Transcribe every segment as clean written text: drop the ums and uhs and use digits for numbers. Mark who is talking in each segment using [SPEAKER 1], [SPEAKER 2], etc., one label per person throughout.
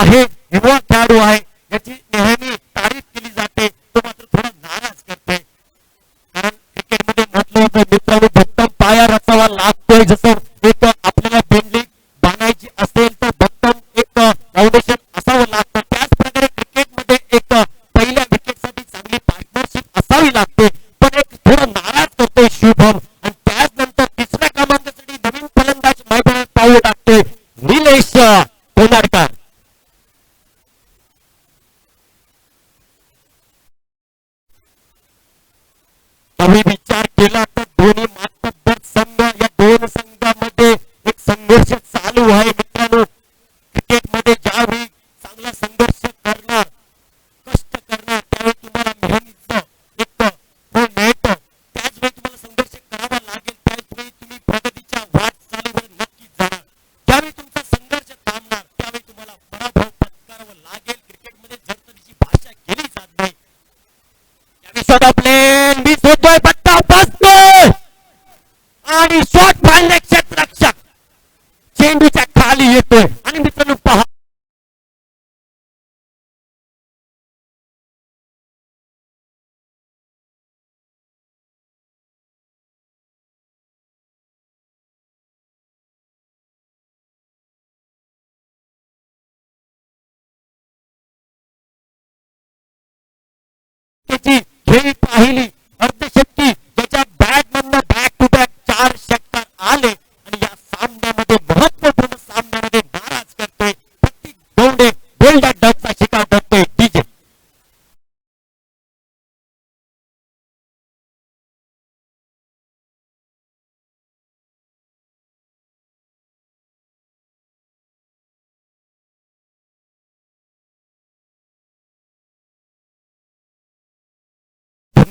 [SPEAKER 1] आहे, युवा खेळाडू आहे, याची नेहमी तारीफ केली जाते, तो मात्र थोडा नाराज करतोय. कारण क्रिकेटमध्ये म्हटलं होतं मित्रांनो, भक्कम पाया रचावा लागतोय. जसं एक आपल्याला बिल्डिंग बांधायची असेल तर भक्कम एक फाउंडेशन असावं लागतं, त्याच प्रकारे क्रिकेटमध्ये एक पहिल्या विकेटसाठी चांगली पार्टनरशिप असावी लागते. पण एक थोडा नाराज करतोय शुभम, आणि त्याच नंतर तिसऱ्या क्रमांकासाठी नवीन फलंदाज मैदानात पाऊल टाकतोय निलेश कोनाडकर. तुम्ही विचार केला तर दोन्ही मातब्बर संघ, या दोन संघामध्ये एक संघर्ष चालू आहे मित्रांनो. क्रिकेटमध्ये ज्यावेळी चांगला संघर्ष करणार, कष्ट करणार, त्यावेळी तुम्हाला मेहनतीचं एक फळ मिळतं. त्याचवेळी तुम्हाला संघर्ष करावा लागेल, त्याचवेळी तुम्ही प्रगतीच्या वाटचालीवर नक्कीच जाणार. ज्यावेळी तुमचा संघर्ष थांबणार त्यावेळी तुम्हाला पराभव पत्करावा लागेल. क्रिकेटमध्ये झडतरीची भाषा केली जात नाही. यावेळी शॉट प्लेन मिस होतोय, पट्टा बसतोय आणि शॉट मारले क्षेत्ररक्षक चेंडूच्या खाली येतोय. आणि मित्रांनो पहा, त्याची खेळी पाहिली, अर्धशतकी ज्याच्या बॅट मधनं बॅक टू बॅक 4 षटकार आले आणि या सामन्यामध्ये महत्वपूर्ण सामन्यामध्ये नाराज करतोय प्रतीक गवंडे. गोल्डन डकचा शिकार करतोय डीजे.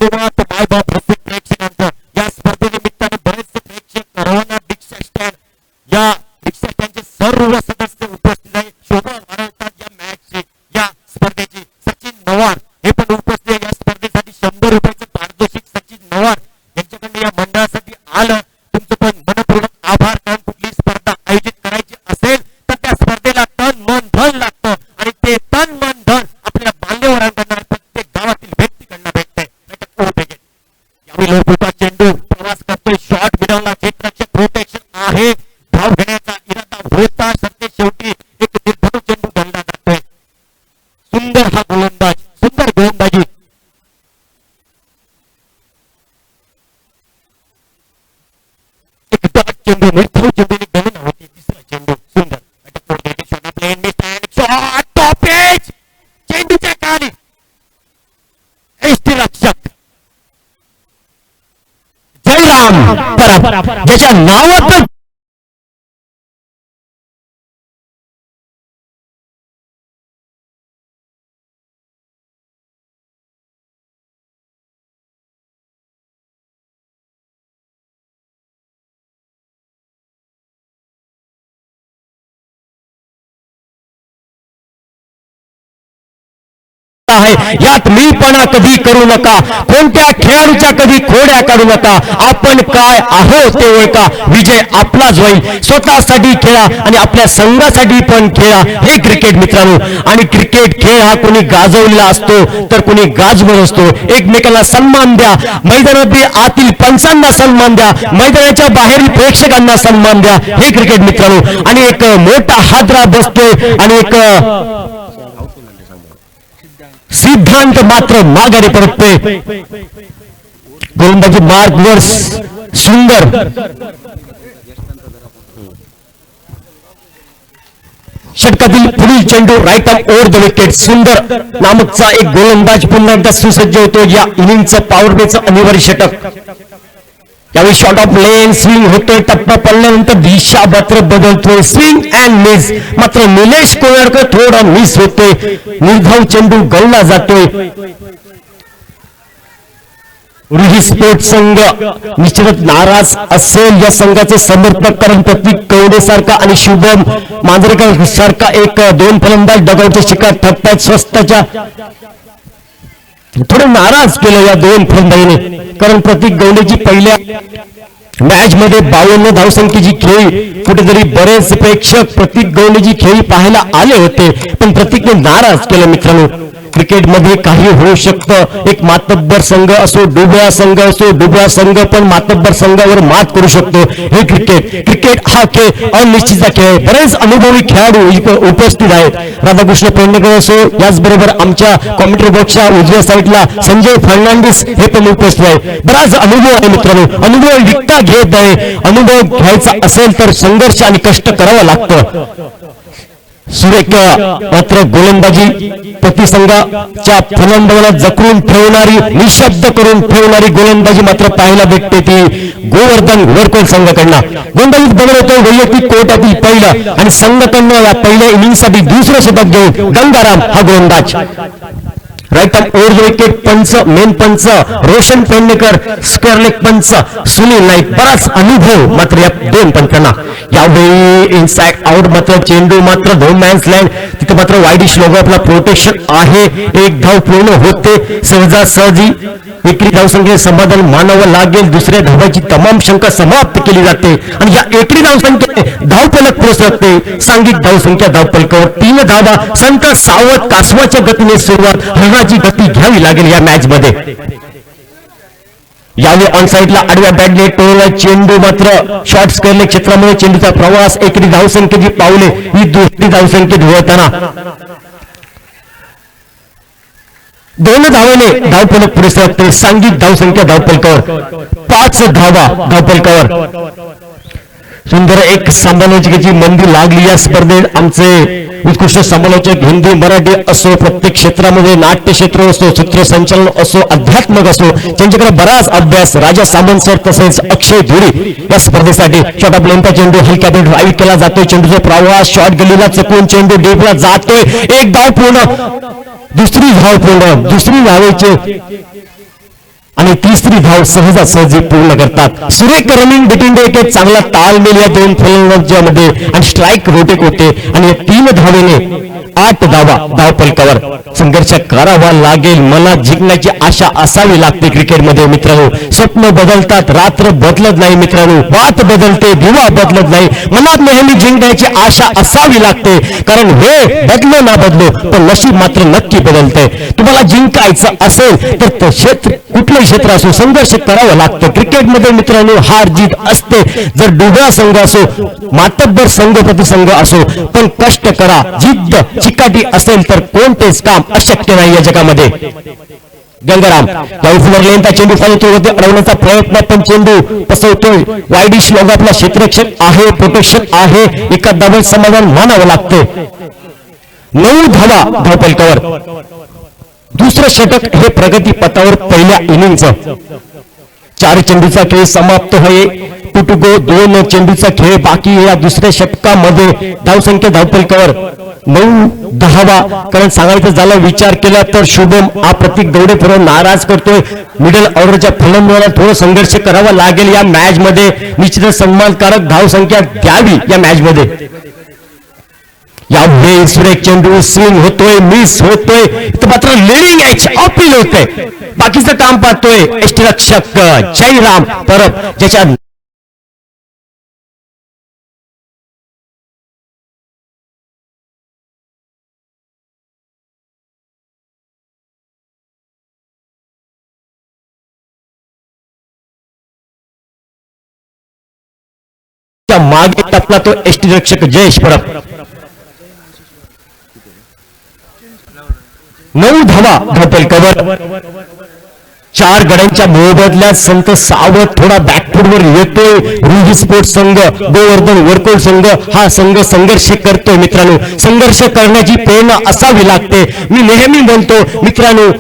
[SPEAKER 1] धन्यवाद माय बाप रसिक प्रेक्षकांचं. या स्पर्धेनिमित्तानं बरेचसे प्रेक्षक रवाना दीक्षा स्टँड, या दीक्षा स्टँडचे सर्व सदस्य उपस्थित आहे. शोभा वाढवतात या मॅचची, या स्पर्धेची. सचिन नवार हे पण उपस्थित आहे या स्पर्धेसाठी. 100 रुपयाचं पारितोषिक सचिन नवार यांच्याकडे या मंडळासाठी आलं. तुमचं पण मनपूर्वक आभार. कारण कुठली स्पर्धा आयोजित करायची असेल तर त्या स्पर्धेला तन मन धन लागतं, आणि ते तन मन धन आपल्या मान्यवरांकडनं प्रत्येक गावातील व्यक्तीकडनं भेटतंय. यावेळी लोकप्रिय चेंडू प्रवास करतोय, शॉट मिळवला, क्षेत्ररक्षक प्रोटेक्शन आहे, धाव घेण्याचा इरादा होता, सत्य शेवटी एक निर्धन चेंडू गणला जातोय. सुंदर हा गोलंदाज, सुंदर गोलंदाजी. एक डॉट चेंडू, निर्धन चेंडूने गणना होती. तिसरा चेंडू सुंदर शॉट, टॉप एज, चेंडूच्या खाली यष्टिरक्षक जयराम परब, ज्याच्या नावात आहे. यात मीपणा कधी करू नका, कोणत्या खेळाडूच्या कधी खोड्या काढू नका. आपण काय आहोत ते ओळखा, विजय आपलाच होईल. स्वतःसाठी खेळा आणि आपल्या संघासाठी पण खेळा. हे क्रिकेट मित्रांनो. आणि क्रिकेट खेळ हा कोणी गाजवलेला असतो तर कोणी गाजवत असतो. एकमेकाला सन्मान द्या, मैदानातील आतील पंचांना सन्मान द्या, मैदानाच्या बाहेरील प्रेक्षकांना सन्मान द्या. हे क्रिकेट मित्रांनो. आणि एक मोठा हादरा बसतोय आणि एक सिद्धांत मात्र माघारी परततोय. गोलंदाजी मार्कवर सुंदर, षटकातील पुढील चेंडू right off over the wicket. Sundar नामकचा एक गोलंदाज पुन्हा एकदा सुसज्ज होतो. या इनिंगचं पॉवर प्लेचं अनिवार्य षटक. यावेळी शॉट ऑफ लेन स्विंग होतोय, टप्पा पडल्यानंतर दिशा मात्र बदलतोय, स्विंग अँड मिस. मात्र निलेश कोनाडकर थोडा मिस होतोय, निर्धाव चेंडू गळला जातोय. रुही स्पोर्ट संघ निश्चितच नाराज असेल. या संघाचे समर्थक कारण प्रतीक कवडे सारखा आणि शुभम मांजरेकर सारखा एक 2 फलंदाज डगआउटचे शिकार ठरतात. स्वस्ताच्या थोडं नाराज केलं या 2 फलंदाजीने, कारण प्रतीक गवंडेची पहिल्या
[SPEAKER 2] मॅच मध्ये 52 धावसंख्येची खेळी कुठेतरी बरेच प्रेक्षक प्रतीक गवंडेची खेळी पाहायला आले होते, पण प्रतीकने नाराज केलं मित्रांनो. क्रिकेटमध्ये काही होऊ शकतं. एक मातब्बर संघ असो, डुबळा संघ असो, डुबळा संघ पण मातब्बर संघावर मात करू शकतो. हे क्रिकेट हा खेळ अनिश्चितचा खेळ आहे. बरेच अनुभवी खेळाडू उपस्थित आहेत. राधाकृष्ण पेडणेकर असो, याचबरोबर आमच्या कॉमेंट्री बॉक्सच्या उजव्या साईडला संजय फर्नांडिस हे पण उपस्थित आहे. बराच अनुभव आहे मित्रांनो. अनुभव विकता घेत आहे. अनुभव घ्यायचा असेल तर संघर्ष आणि कष्ट करावं लागतं. सुरेख मात्र गोलंदाजी प्रतिसंघाच्या फलंदाजाला जखडून ठेवणारी, निशब्द करून ठेवणारी गोलंदाजी मात्र पाहायला भेटते ती गोवर्धन वरकोल संघाकडनं. गोलंदाजीत बदलतो वैयक्तिक कोर्टातील पहिला आणि संघाकडनं या पहिल्या इनिंगसाठी दुसरं शतक घेऊन गंगाराम हा गोलंदाज. राईट आर्म ओव्हर विकेट पंच, मेन पंच रोशन पेडणेकर, स्क्वेअर लेग पंच सुनील नाईक. बराच अनुभव मात्र या दोन पंचांना. यावेळी इनसाइड आउट मात्र चेंडू मात्र 2 मॅन्स लँड. तिथे मात्र वाईडिश लोगो आपला प्रोटेक्शन आहे. एक धाव पूर्ण होते सहजासहजी. एकरी धावसंख्येचे समाधान मानावं लागेल. दुसऱ्या धावाची तमाम शंका समाप्त केली जाते आणि या एकरी धावसंख्येने धावफलक पोहोचते. सांघिक धावसंख्या धावफलकावर 3 धावा. संत सावध कासवाच्या गतीने सुरुवात, हरणाची गती घ्यावी लागेल या मॅच मध्ये. यावेळी ऑन साईडला आडव्या बॅटने टोळला चेंडू मात्र शॉर्ट स्क्वेअर क्षेत्रामध्ये चेंडूचा प्रवास. एकरी धावसंख्येची पावले ही दुसरी धावसंख्येत वळताना 2 धावेने धावफलक पुरेसे असते. सांघिक धावसंख्या धावफलकावर 5 धावा धावफलकावर. सुंदर एक समालोचकाची मंदी लागली या स्पर्धेत. आमचे उत्कृष्ट समालोचक हिंदी मराठी असो, प्रत्येक क्षेत्रामध्ये नाट्य क्षेत्र असो, सूत्रसंचालन असो, अध्यात्मक असो, त्यांच्याकडे बराच अभ्यास. राजा सामंत सर तसेच अक्षय धुरी या स्पर्धेसाठी. शॉट ऑफ लेंथचा चेंडू हलक्या ड्राईव्ह केला जातोय. चेंडूचा प्रवास शॉट गलीला चकून चेंडू डीपला जातोय. एक धाव पूर्ण, दुसरी धाव पूर्ण, दुसरी धावेचे आणि तिसरी धाव सहजासहजी पूर्ण करतात. सुरेख रनिंग बिटवीन द विकेट, चांगला तालमेल या दोन फलंदाजांमध्ये आणि स्ट्राईक रोटेट होते आणि या 3 धावेने 8 धावा धावफलकावर. संघर्ष करावा लागेल. मनात जिंकण्याची आशा असावी लागते क्रिकेटमध्ये मित्रांनो. स्वप्न बदलतात, रात्र बदलत नाही मित्रांनो. वाट बदलते, दिवा बदलत नाही. मनात नेहमी जिंकण्याची आशा असावी लागते, कारण वेळ बदलो ना बदलो पण नशीब मात्र नक्की बदलते. तुम्हाला जिंकायचं असेल तर क्षेत्र कुठलंही क्षेत्र असो, संघर्ष करावं लागतं. क्रिकेटमध्ये मित्रांनो हार जीत असते. जर डुबळा संघ असो, मातब्बर संघ प्रतिसंघ असो, पण कष्ट करा. जिद्द चिकाटी असेल तर कोणतेच काम अशक्य नाही या जगामध्ये. गंगाराम यावेळी लेंथचा चेंडू फलतो होते, अडवण्याचा प्रयत्न पण चेंडू पसवतोय. वाईडिश लोग आपला क्षेत्ररक्षक आहे, प्रोटेक्शन आहे. एका धावेत समाधान मानावं लागते. 9 धावा धावफलकावर. दुसरं षटक हे प्रगती पथावर पहिल्या इनिंगचं. 4 चेंडूचा खेळ समाप्त होय. टू गो 2 चेंडूचा खेळ बाकी. या दुसऱ्या षटकामध्ये धावसंख्या धावफलकावर 9 धावा. कारण सांगायचं झालं विचार केला तर शुभम हा प्रतीक गवडे पूर्व नाराज करतोय. मिडल ऑर्डरच्या फलंदाजाला थोडं संघर्ष करावा लागेल या मॅच मध्ये. निश्चितच सन्मानकारक धावसंख्या द्यावी या मॅच मध्ये. यावेळी सुरेख चेंडू स्विंग होतोय, मिस होतोय. मात्र लिडिंग एच अपील होतोय. बाकीचं काम पाहतोय यष्टिरक्षक जयराम परब, ज्याच्या मागे टपला तो यष्टिरक्षक जयेश परब. 9 धावा धावफलकावर. 4 गड्यांच्या मोबदल्यात संत सावध थोडा बॅकफूटवर येतोय. रुही स्पोर्ट्स संघ, गोवर्धन वरकोल संघ हा संघ संघर्ष करतोय मित्रांनो. संघर्ष करण्याची प्रेरणा असावी लागते. मी नेहमी म्हणतो मित्रांनो,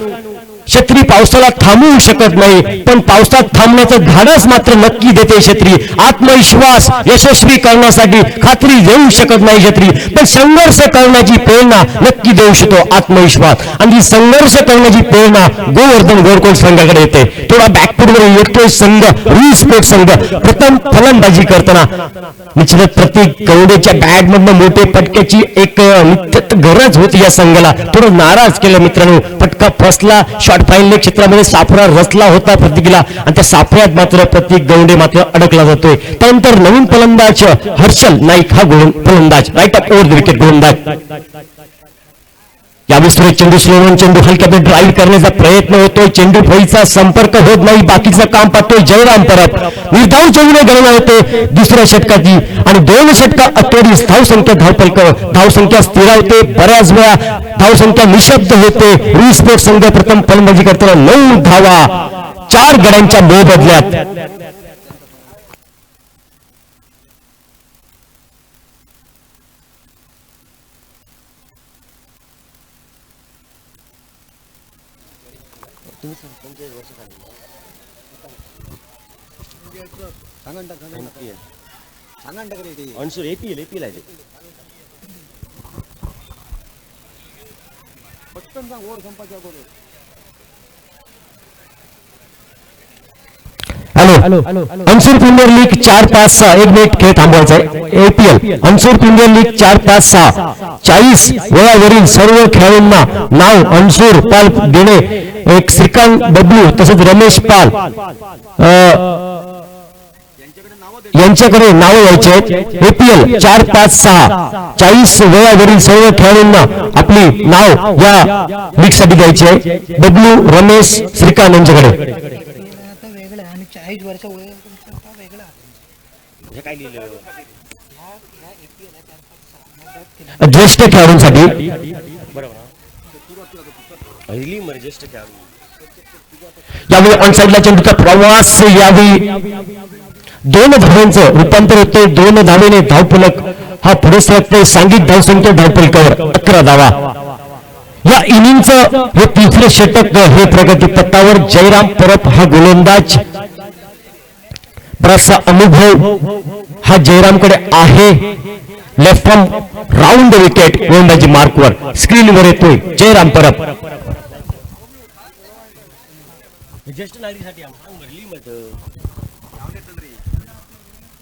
[SPEAKER 2] छत्री पावसाला थांबवू शकत नाही, पण पावसात थांबण्याचं धाडस मात्र नक्की देते छत्री. आत्मविश्वास यशस्वी करण्यासाठी खात्री देऊ शकत नाही छत्री, पण संघर्ष करण्याची प्रेरणा नक्की देऊ शकतो आत्मविश्वास. आणि संघर्ष करण्याची प्रेरणा गोवर्धन गोरकोल संघाकडे येते. थोडा बॅकफूटवर येतोय संघ रुई स्पोर्ट्स संघ. प्रथम फलंदाजी करताना निश्चित प्रतीक गवडेच्या बॅट मधनं मोठे फटक्याची एक नित्य गरज होती या संघाला. थोडं नाराज केलं मित्रांनो. फटका फसला, शॉट क्वार्टर फायनल क्षेत्रामध्ये सापळा रचला होता प्रतीकला आणि त्या सापळ्यात मात्र प्रतीक गवंडे मात्र अडकला जातोय. त्यानंतर नवीन फलंदाज हर्षल नाईक हा फलंदाज right up over the wicket गोलंदाज. यावेळी सुरेश चेंडू स्लोवन चेंडू हलक्यात ड्राईव्ह करण्याचा प्रयत्न होतोय. चेंडू फळीचा संपर्क होत नाही. बाकीचं काम पाहतोय जयराम परब. निर्धाव चेंडूने गणना होते दुसऱ्या षटकाची आणि 2 षटका अखेरीस धावसंख्या धावसंख्या स्थिरावते. बऱ्याच वेळा धावसंख्या निशब्द होते. रिस्पोर्ट संघ प्रथम फलंदाजी करताना 9 धावा 4 गड्यांच्या मोबदल्यात.
[SPEAKER 1] अनसूर एपीएल आहे ते.
[SPEAKER 2] हॅलो अनसूर प्रीमियर लीग 4-5-6 1 मिनिट खेळ थांबवायचा आहे. एपीएल अनसूर प्रीमियर लीग 4-5-6 40 वयावरील सर्व खेळाडूंना नाव अनसूर पाल देणे. एक श्रीकांत बबलू तसेच रमेश पाल यांच्याकडे नावं यायचे आहेत. एपीएल 4-5-6 40 वयावरील सर्व खेळाडूंना आपली नाव या लीग साठी द्यायची आहे. बबलू रमेश श्रीकांत यांच्याकडे.
[SPEAKER 3] 40 वर्ष वेगळा
[SPEAKER 1] काय लिहिलं
[SPEAKER 2] ज्येष्ठ खेळाडूंसाठी यावेळी ऑन साईडला चेंडूचा प्रवास. यावेळी 2 धावांचं रूपांतर होते. 2 धावेने धावफलक हा पुढे सरकते. सांघिक धावसंख्या धावफलकावर 11 धावा. या इनिंगचं हे 3रे षटक हे प्रगतीपथावर. जयराम परब हा गोलंदाज. बराचसा अनुभव हा जयरामकडे आहे. लेफ्ट फ्रॉम राऊंड विकेट गोलंदाजी मार्कवर स्क्रीनवर येतोय जयराम परब.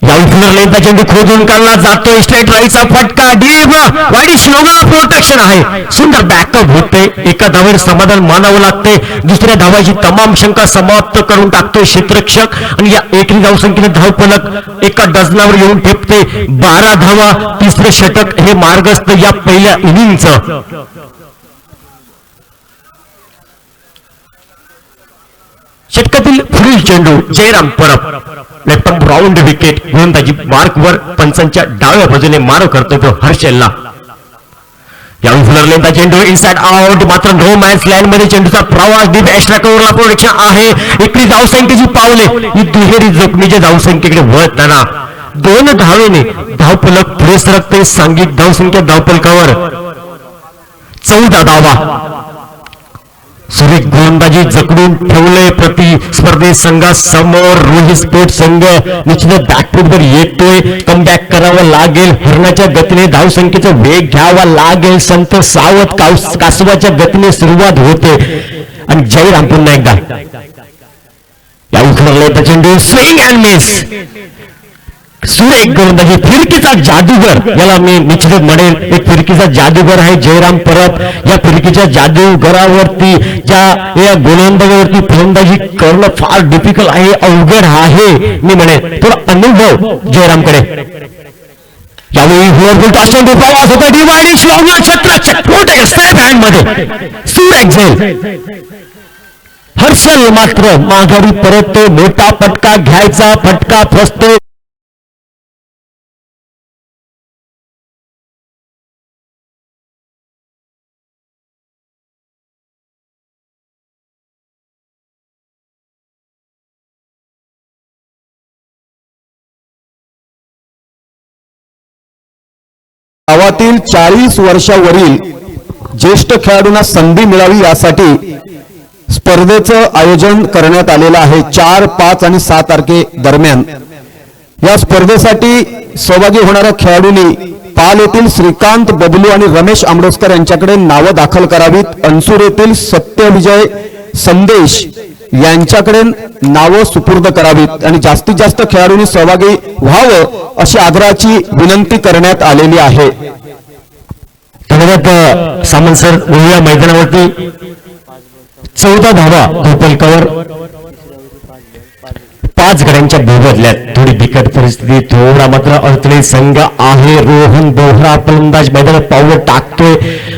[SPEAKER 2] यावेळी चेंडू खोदून काढला जातोय. स्ट्रेट राईटचा फटका डीप वाईडिश लोगा प्रोटेक्शन आहे. सुंदर बॅकअप होते. एका धावेवर समाधान मानावं लागते. दुसऱ्या धावाची तमाम शंका समाप्त करून टाकतोय क्षेत्ररक्षक आणि या एकरी धावसंख्येने धावफलक एका डझनावर येऊन ठेपते. 12 धावा 3रे षटक हे मार्गस्थ या पहिल्या इनिंगचं. षटकातील पुढील चेंडू Jairam Parab left round wicket गोलंदाजी मार्कवर. पंचांच्या डाव्या बाजूने मारो करतो तो हर्षलला. यावेळी फुलरलेंचा चेंडू इनसाइड आउट. मात्र नो मॅन्स लँड मध्ये चेंडूचा प्रवास डीप एक्स्ट्रा कव्हरला प्रोटेक्शन आहे. एकरी धावसंख्येची पावले ही दुहेरी जोखमीच्या धावसंख्येकडे वळताना 2 धावेने धावफलक पुढे सरकते. सांघिक धावसंख्या धावफलकावर 14 धावा. सुरेख गोलंदाजी जकडून ठेवले प्रतिस्पर्धी संघासमोर. रोहित स्पोर्ट संघ निश्चित बॅकफूटवर येतोय. कमबॅक करावं लागेल. हरणाच्या गतीने धावसंख्येचा वेग घ्यावा लागेल. संत सावध कासवाच्या गतीने सुरुवात होते आणि जयराम पुन्हा एकदा या चेंडू स्विंग अँड मिस. सुरेख गोलंदाजी फिरकीचा जादूगर याला मी निश्चित म्हणेल. एक फिरकीचा जादूगर आहे जयराम परब. या फिरकीच्या जादूगरावरती या गोलंदाजीवरती फलंदाजी करणं फार डिफिकल्ट आहे. अवघड आहे मी म्हणेन. थोडा अनुभव जयरामकडे. यावेळी प्रवास होता. डिवायडिश लॉंगर छत्रचक मोठे स्टेप हँड मध्ये सुरेख झेल. हर्षल मात्र माघारी परततो. मोठा फटका घ्यायचा. फटका फसतो.
[SPEAKER 4] गावातील 40 वर्षावरील ज्येष्ठ खेळाडूंना संधी मिळावी यासाठी स्पर्धेचं आयोजन करण्यात आलेलं आहे. 4, 5 आणि 6 तारखे दरम्यान या स्पर्धेसाठी सहभागी होणाऱ्या खेळाडूंनी पाल येथील श्रीकांत बबलू आणि रमेश आंबोस्कर यांच्याकडे नावं दाखल करावीत. अनसूर येथील सत्यविजय संदेश यांच्याकडे नावं सुपूर्द करावीत आणि जास्तीत जास्त खेळाडूंनी सहभागी व्हावं अशी आग्रहाची विनंती करण्यात आलेली आहे.
[SPEAKER 2] धन्यवाद सामंत सर. मैदानावरती 14 धावा धावफलकावर. 5 गड्यांच्या मोबदल्यात थोडी बिकट परिस्थिती, थोडा मात्र अडचणीत संघ आहे. रोहन बोहरा फलंदाज मैदानात पाऊल टाकतोय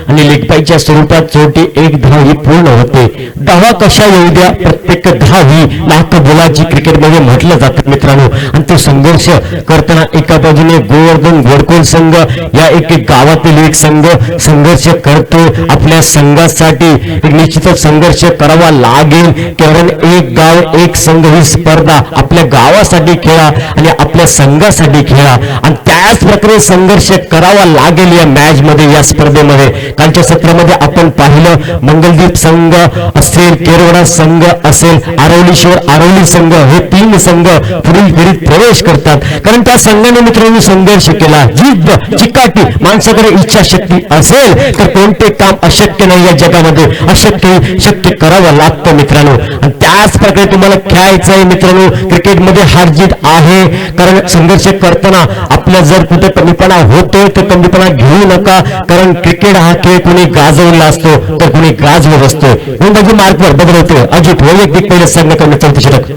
[SPEAKER 2] आणि लेगबाईच्या स्वरूपात छोटी 1 धाव ही पूर्ण होते. धावा कशा येऊ द्या, प्रत्येक धाव ही लाख बोलाची क्रिकेटमध्ये म्हटलं जातं मित्रांनो. आणि तो संघर्ष करताना एका बाजूने गोवर्धन घोडकोल संघ या एक गावातील एक संघ संघर्ष करतोय. आपल्या संघासाठी एक निश्चितच संघर्ष करावा लागेल, कारण एक गाव एक संघ ही स्पर्धा आपल्या गावासाठी खेळा आणि आपल्या संघासाठी खेळा आणि त्याच प्रकारे संघर्ष करावा लागेल या मॅच मध्ये, या स्पर्धेमध्ये. कालच्या सत्रामध्ये आपण पाहिलं मंगलदीप संघ असेल, केरवडा संघ असेल, आरवली संघ हे 3 संघ पुढील फेरीत प्रवेश करतात, कारण त्या संघाने मित्रांनो संघर्ष केला. जिद्द चिकाटी, माणसाकडे इच्छाशक्ती असेल तर कोणते काम अशक्य नाही या जगामध्ये. अशक्य शक्य करावं लागतं मित्रांनो. आणि त्याच प्रकारे तुम्हाला खेळायचं आहे मित्रांनो. क्रिकेटमध्ये हार जीत आहे, कारण संघर्ष करताना आपला जर कुठे कमीपणा होतोय तर कमीपणा घेऊ नका, कारण क्रिकेट हा खेळ कुणी गाजवला असतो तर कुणी गाजवत असतो. गोलंदाजी मार्कवर बदल होतोय. अजित वैयक्तिक पहिले संघ कमी 34 षटक.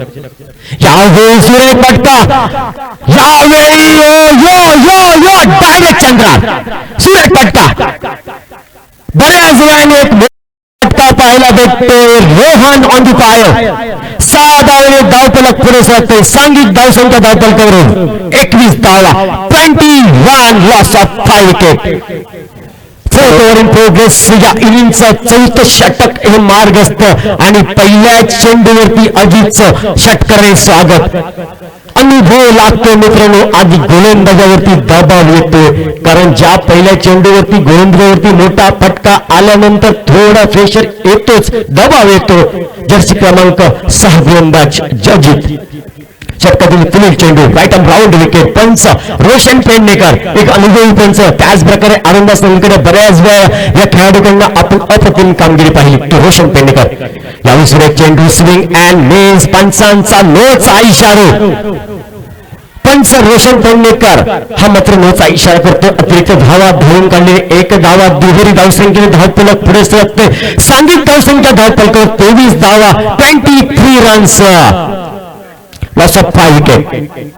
[SPEAKER 2] यावेळी सुरेख फटका, यावेळी यो डायरेक्ट चंद्रा सुरेख फटका. बऱ्याच वेळाने एक फटका पाहायला भेटतो. Rohan on the fire. 6 धावने धावफलक पुढे सरकते. सांघिक धावसंख्या धावफलकावरून 21 धावा, 21 loss of 5 wicket. 4th over in progress या इनिंगचं 4th षटक हे मार्गस्थ आणि पहिल्या चेंडूवरती अजितचं षटकारे स्वागत. अनुभव लागतो मित्रांनो. आधी गोलंदाजावरती दबाव येतो, कारण ज्या पहिल्या चेंडूवरती गोलंदाजावरती मोठा फटका आल्यानंतर थोडा प्रेशर येतोच, दबाव येतो. जर्सी क्रमांक 6 गोलंदाज अजित. षटकातील पुढील चेंडू राईट आर्म राऊंड विकेट. पंच रोशन पेडणेकर, एक अनुभवी पंच. त्याच प्रकारे आनंदा संघाकडे बऱ्याच वेळा या खेळाडूंना आपण अप्रतिम कामगिरी पाहिली, तो रोशन पेडणेकर. यावेळी सुरेख चेंडू स्विंग अँड मिस. पंचांचा नोचा इशारा. पंच रोशन पेडणेकर हा मात्र नोचा इशारा करतो. अतिरिक्त धावा धावून काढले. 1 धावा, दुहेरी धावसंख्येने धावफलक पुढे सरकते. सांघिक धावसंख्या धावफलकावर 23 धावा, 23 runs, loss of 5 wicket.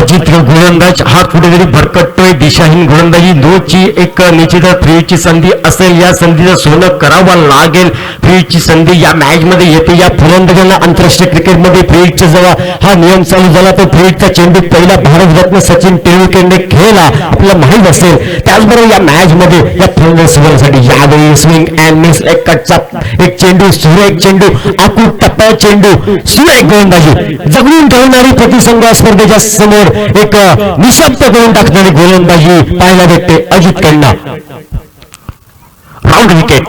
[SPEAKER 2] Ajit गोलंदाज हा कुठेतरी भरकटतोय. दिशाहीन गोलंदाजी. 2ची एक निश्चित फ्रीची संधी असेल, या संधीचं सोनं करावं लागेल. फ्रीची संधी या मॅच मध्ये येते. या फलंदाजांना आंतरराष्ट्रीय क्रिकेटमध्ये फ्रीजचा जेव्हा हा नियम चालू झाला तर फ्रीजचा चेंडू पहिला भारतरत्न सचिन तेंडुलकरने खेळला, आपल्याला माहीत असेल. त्याचबरोबर या मॅच मध्ये या फलंदाजांसाठी यावेळी स्विंग अँड मिस, एक कटचा एक चेंडू, सुरेख चेंडू, आकूट टप्पा चेंडू, सुरेख गोलंदाजी. जगून ठेवणारी प्रतिसंघ स्पर्धेच्या समोर एक निशब्द करून टाकणारी गोलंदाजी पाहायला भेटते अजितकडनं. Round wicket.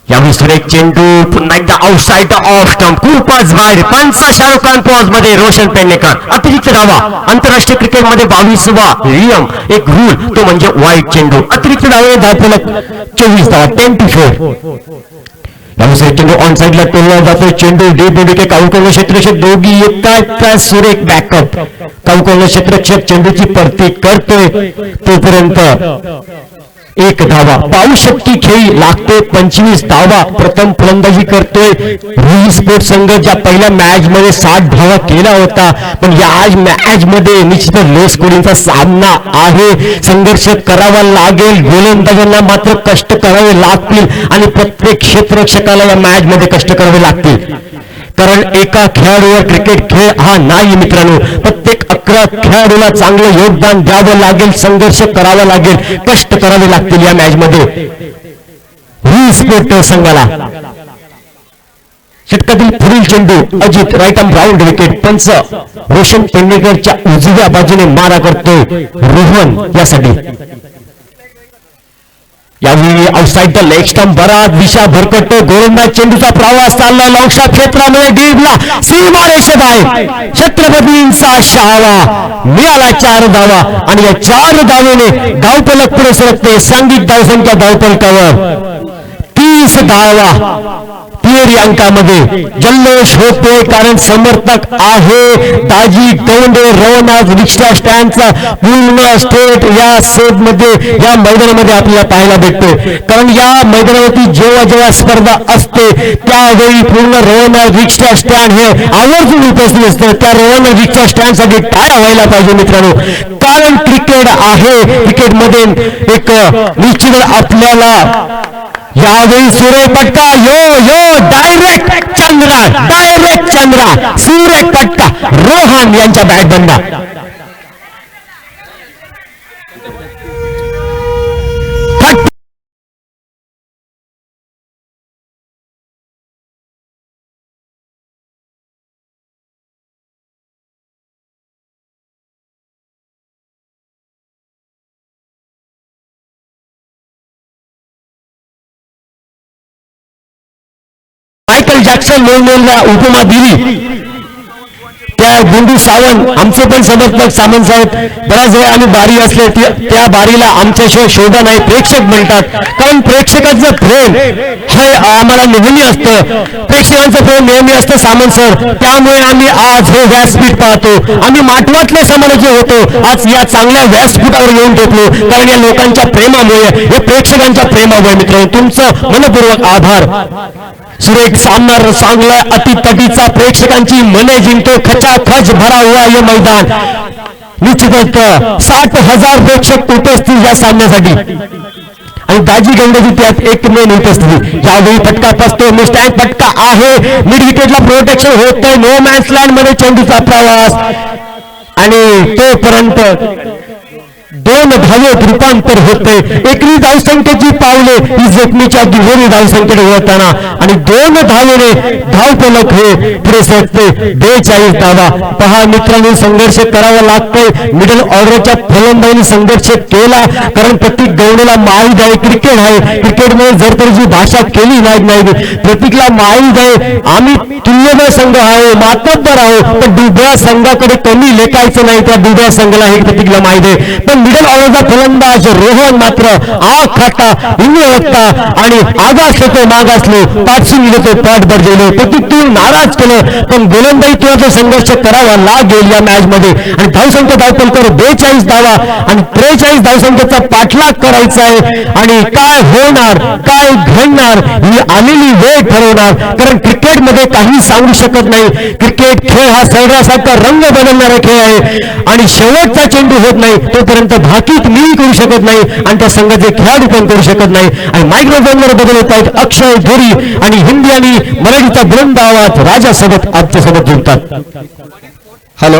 [SPEAKER 2] यावेळी सुरेख चेंडू, पुन्हा एकदा आउटसाइड ऑफ स्टंप, खूपच बाहेर. पंच शाहरुख खान पॉज मध्ये रोशन पेडणेकर. अतिरिक्त धावा. आंतरराष्ट्रीय क्रिकेटमध्ये 22वा नियम, एक रूल, तो म्हणजे वाईट चेंडू. अतिरिक्त धावे धावफलक 24 धावा, 10-4. यावेळी चेंडू ऑन साईडला टोलला जातो. चेंडू डीबीडीके काउकर्ण क्षेत्ररक्षक दोघी येतात. सुरेख बॅकअप. काउकर्ण क्षेत्ररक्षक चेंडूची परती करतोय. तोपर्यंत 1 धावा. पाहू शक्ती खेळी लागते. 25 धावा. प्रथम फलंदाजी करतोय रुई स्पोर्ट संघ, ज्या पहिल्या मॅच मध्ये 60 धावा केला होता, पण या आज मॅच मध्ये निश्चित लो स्कोरिंगचा सामना आहे. संघर्ष करावा लागेल. गोलंदाजांना मात्र कष्ट करावे लागतील आणि प्रत्येक क्षेत्ररक्षकाला या मॅच मध्ये कष्ट करावे लागतील, कारण एका खेळाडूवर क्रिकेट खेळ हा नाही मित्रांनो. प्रत्येक 11 खेळाडूला चांगलं योगदान द्यावं लागेल, संघर्ष करावा लागेल, कष्ट करावे लागतील या मॅच मध्ये. रुई स्पोर्ट संघाला षटकातील पुढील चेंडू Ajit, right arm round wicket. पंच रोशन पेडणेकरच्या उजव्या बाजूने मारा करतोय रोहन यासाठी. यावेळी आउटसाइड द लेग स्टंप, बराच दिशा भरकटतो. गोलंदाज चेंडूचा प्रवास चालला लॉंगशॉट क्षेत्रामध्ये, डीपला सीमारेषेबाहेर. छत्रपतींचा शहावा, मिळाला 4 धावा आणि या 4 धावेने धावफलक पुढे सरकते. सांघिक धावसंख्या धावफलकावर 30 धावा तिहेरी अंकामध्ये जल्लोष होते, कारण समर्थक आहे दाजी दौंडे. रवनाथ रिक्षा स्टँडचा पूर्ण स्टेट या सेट मध्ये या मैदानामध्ये आपल्याला पाहायला भेटते. कारण या मैदानावरती जेव्हा जेव्हा स्पर्धा असते त्यावेळी पूर्ण रवनाथ रिक्षा स्टँड हे आवर्जून उपस्थित असतं. त्या रवनाथ रिक्षा स्टँड साठी टाळ्या व्हायला पाहिजे मित्रांनो, कारण क्रिकेट आहे. क्रिकेटमध्ये एक निश्चित आपल्याला यावेळी सूर्यपट्टा यो डायरेक्ट चंद्रा सूर्यपट्टा रोहन यांच्या बॅटबंदा. मायकल जॅक्सन म्हणून उपमा दिली त्या गुंडू सावंत आमचे पण समर्थक सामंत साहेब. बऱ्याच वेळा आम्ही बारी असले त्या बारीला आमच्याशिवाय शोभा नाही प्रेक्षक म्हणतात, कारण प्रेक्षकांचं प्रेम हे आम्हाला नेहमी असतं. प्रेक्षकांचं प्रेम नेहमी असतं सामंत सर. त्यामुळे आम्ही आज हे व्यासपीठ पाहतो. आम्ही माटवातले समाजाचे होतो, आज या चांगल्या व्यासपीठावर येऊन टेकलो, कारण या लोकांच्या प्रेमामुळे, या प्रेक्षकांच्या प्रेमामुळे. मित्रांनो तुमचं मनपूर्वक आभार. सुरेख सामना चांगला अतितटीचा प्रेक्षकांची मने जिंकतो. खचाखच भरा हुआ ये मैदान. निश्चितच 60,000 प्रेक्षक उपस्थित या सामन्यासाठी आणि दाजी गंगाजी त्यात एक मेन उपस्थिती. यावेळी फटका फसतो, मी स्टँड फटका आहे, मिड विकेटला प्रोटेक्शन होतंय. नो मॅन्स लँड मध्ये चेंडूचा प्रवास आणि तोपर्यंत 2 धावेत रूपांतर होते. एकरी धावसंख्येची पावले ही जखमीच्या दुहेरी धावसंख्येने वळताना आणि 2 धावेने धावफलक हे पुढे सरकते. 42 धावा. पहा मित्रांनो, संघर्ष करावा लागतोय. मिडल ऑर्डरच्या फलंदाजांनी संघर्ष केला, कारण प्रत्येक गवणीला माहीत आहे क्रिकेट आहे. क्रिकेटमध्ये जर तर जी भाषा केली नाही प्रत्येकला माहीत आहे आम्ही तुल्यबळ संघ आहे, मातब्बर आहोत, पण दुबळ्या संघाकडे कमी लेखायचं नाही. त्या दुबळ्या संघाला हे प्रत्येकला माहीत आहे. पण मिडल ऑर्डरचा फलंदाज रोहन मात्र आग खाटा हिंगवता आणि आगासलो तो मागासलो पाठसून गेलो पाठ बरजेलो प्रत्येक नाराज केलं. पण गोलंदाजी तुला संघर्ष करावा लागेल या मॅच मध्ये. आणि धावसंख्या धावपलकर 42 धावा आणि 43 धावसंख्येचा पाठलाग करायचा आहे. आणि काय होणार काय घडणार ही आलेली वेळ ठरवणार, कारण क्रिकेटमध्ये काही सांगू शकत नाही. क्रिकेट खेळ हा शरीरासारखा रंग बदलणारा खेळ आहे आणि शेवटचा चेंडू होत नाही तोपर्यंत भाकीत मी करू शकत नाही आणि त्या संघाचे खेळाडू पण करू शकत नाही. आणि मायक्रोफोनवर बदल होत आहेत. अक्षय धुरी आणि हिंदी आणि मराठीचा बुलंद आवाज राजासोबत आमच्यासोबत जुळतात.
[SPEAKER 4] हॅलो.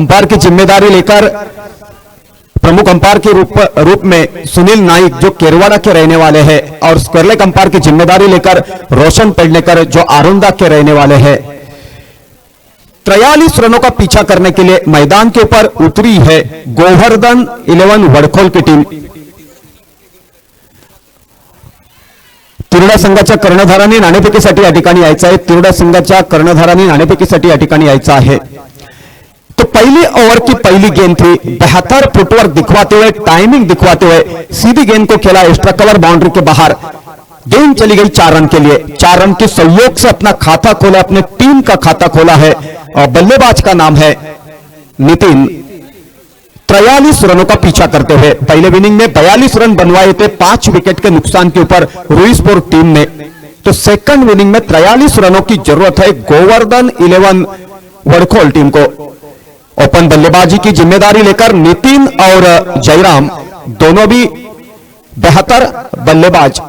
[SPEAKER 4] अंपायर की जिम्मेदारी लेकर प्रमुख अंपायर के रूप में सुनील नाइक जो केरवाड़ा के रहने वाले हैं और स्क्वायर अंपायर की जिम्मेदारी लेकर रोशन पेडनेकर जो आरोंदा के रहने वाले हैं 43 रनों का पीछा करने के लिए मैदान के ऊपर उतरी है गोवर्धन 11 वडखोल की टीम। तिरोडा संघाच्या कर्णधारांनी नाणेफेकीसाठी या ठिकाणी यायचं आहे। तिरोडा संघाच्या कर्णधारांनी नाणेफेकीसाठी या ठिकाणी यायचं आहे। तो पहली ओवर की पहली गेंद थी, बेहतर फुटवर्क दिखवाते हुए, टाइमिंग दिखवाते हुए सीधी गेंद को खेला एक्स्ट्रा कवर बाउंड्री के बाहर। गेंद चली गई 4 रन के लिए। 4 रन के सहयोग से अपना खाता खोला, अपने टीम का खाता खोला है और बल्लेबाज का नाम है नितिन। 43 रनों का पीछा करते हुए पहले इनिंग में 42 रन बनवाए थे 5 विकेट के नुकसान के ऊपर रूईसपुर टीम ने। तो सेकंड इनिंग में 43 रनों की जरूरत है गोवर्धन 11 वडखोल टीम को। ओपन बल्लेबाजी की जिम्मेदारी लेकर नितिन और जयराम दोनों भी बेहतर बल्लेबाज।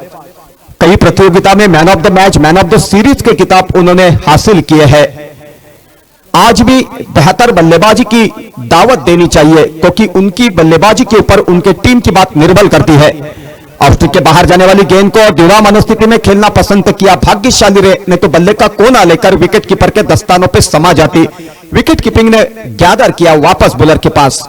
[SPEAKER 4] कई प्रतियोगिता में man of the match, man of the series के खिताब उन्होंने हासिल किए हैं। आज भी बेहतर बल्लेबाजी की दावत देनी चाहिए क्योंकि उनकी बल्लेबाजी के ऊपर उनके टीम की बात निर्भर करती है। ऑस्ट्रेलिया के बाहर जाने वाली गेंद को दृढ़ मनस्थिति में खेलना पसंद किया, भाग्यशाली रहे, नहीं तो बल्ले का कोना लेकर विकेट कीपर के दस्तानों पे समा जाती। विकेट कीपिंग ने गैदर किया वापस बॉलर के पास।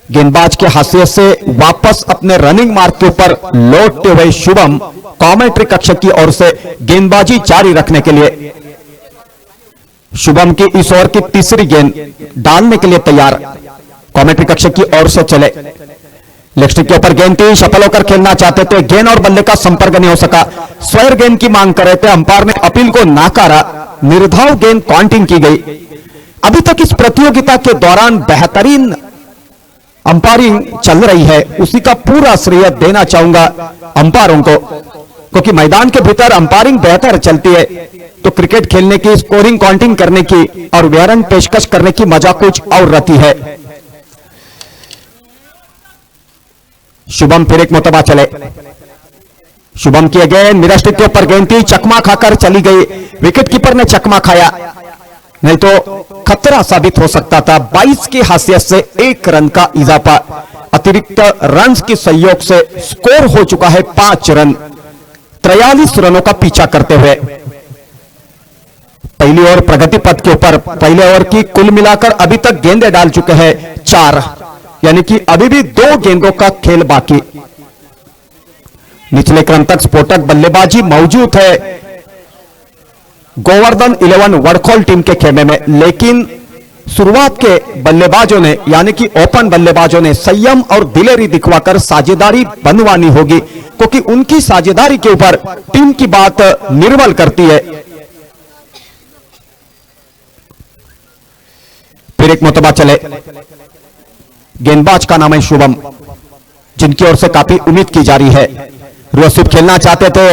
[SPEAKER 4] गेंदबाज के हाशिए से वापस अपने रनिंग मार्क के ऊपर लौटते हुए शुभम कमेंट्री कक्ष की ओर से गेंदबाजी जारी रखने के लिए। शुभम की इस ओवर की तीसरी गेंद डालने के लिए तैयार, कमेंट्री कक्ष की ओर से चले। लेग स्टिक के ऊपर गेंद थी, सफल होकर खेलना चाहते थे, गेंद और बल्ले का संपर्क नहीं हो सका। स्क्वायर गेंद की मांग कर रहे थे, अंपायर ने अपील को नाकारा, निर्धाव गेंद काउंटिंग की गई। अभी तक इस प्रतियोगिता के दौरान बेहतरीन अंपायरिंग चल रही है, उसी का पूरा श्रेय देना चाहूंगा अंपायरों को, क्योंकि मैदान के भीतर अंपायरिंग बेहतर चलती है तो क्रिकेट खेलने की, स्कोरिंग काउंटिंग करने की और वेरन पेशकश करने की मजा कुछ और रहती है। शुभम फिर एक मोतबा चले। शुभम की गेंद मिड स्टिक के ऊपर गेंद थी, चकमा खाकर चली गई। विकेट कीपर ने चकमा खाया, नहीं तो खतरा साबित हो सकता था। 22 की हासियत से 1 रन का इजाफा, अतिरिक्त रन के सहयोग से स्कोर हो चुका है 5 रन। 43 रनों का पीछा करते हुए पहली ओवर प्रगति पथ के ऊपर पहले ओवर की कुल मिलाकर अभी तक गेंदें डाल चुके हैं 4, यानी कि अभी भी 2 गेंदों का खेल बाकी। निचले क्रम तक स्फोटक बल्लेबाजी मौजूद है गोवर्धन 11 वडखोल टीम के खेमे में, लेकिन शुरुआत के बल्लेबाजों ने यानी कि ओपन बल्लेबाजों ने संयम और दिलेरी दिखवाकर साझेदारी बनवानी होगी, क्योंकि उनकी साझेदारी के ऊपर टीम की बात निर्भर करती है। फिर एक मोतबा चले। गेंदबाज का नाम है शुभम, जिनकी ओर से काफी उम्मीद की जा रही है। रोसिफ खेलना चाहते थे